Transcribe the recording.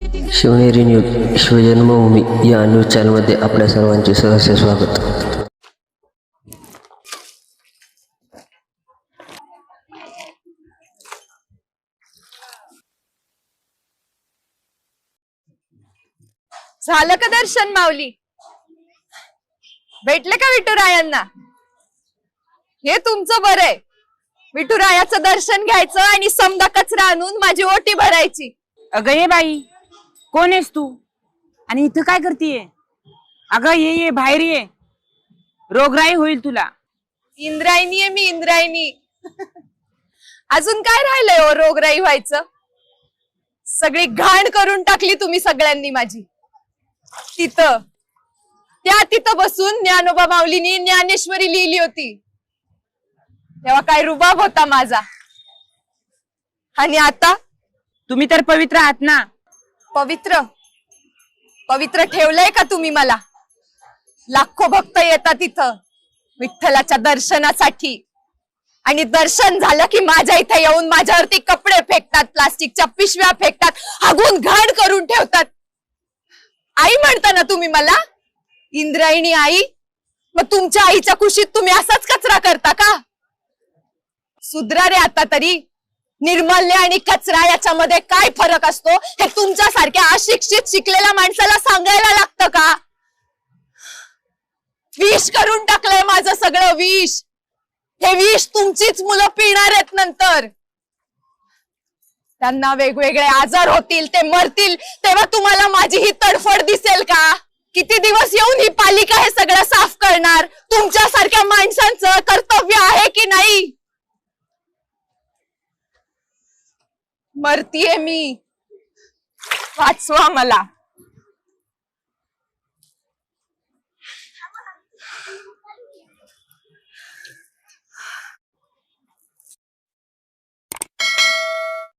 Shivneri news शिवजन्मभूमी या news चॅनलमध्ये आपल्या सर्वांचे सहर्ष स्वागत. झालं का दर्शन माऊली? भेटले का विठुरायांना? हे तुमचं बरं आहे. विठुरायाचं दर्शन घ्यायचं आणि समदा कचरा आणून माझी ओटी भरायची. अगं ये बाई, कोण आहेस तू आणि इथं काय करतीये? अगं ये बाहेर ये, रोगराई होईल तुला. इंद्रायणी आहे मी, इंद्रायणी. अजून काय राहिलंय हो रोगराई व्हायचं? सगळी घाण करून टाकली तुम्ही सगळ्यांनी माझी. तिथं बसून ज्ञानोबा माऊलीनी ज्ञानेश्वरी लिहिली होती, तेव्हा काय रुबाब होता माझा. आणि आता तुम्ही तर पवित्र आहात ना. पवित्र पवित्र ठेवलंय का तुम्ही मला? लाखो भक्त येतात इथं विठ्ठलाच्या दर्शनासाठी, आणि दर्शन झालं की माझ्या इथे येऊन माझ्यावरती कपडे फेकतात, प्लास्टिकच्या पिशव्या फेकतात, हागून घाण करून ठेवतात. आई म्हणता ना तुम्ही मला, इंद्रायणी आई. मग तुमच्या आईच्या कुशीत तुम्ही असाच कचरा करता का? सुधरा रे आता तरी. निर्मल्य आणि कचरा याच्यामध्ये काय फरक असतो हे तुमच्यासारख्या अशिक्षित शिकलेल्या माणसाला सांगायला लागतं का? विष करून टाकलंय माझं सगळं विष. हे विष तुमचीच मुलं पिणार आहेत नंतर. त्यांना वेगवेगळे आजार होतील, ते मरतील, तेव्हा तुम्हाला माझी ही तडफड दिसेल का? किती दिवस येऊन ही पालिका हे सगळं साफ करणार? तुमच्यासारख्या माणसांचं कर्तव्य आहे की नाही? मरतीये मी, वाचवा मला.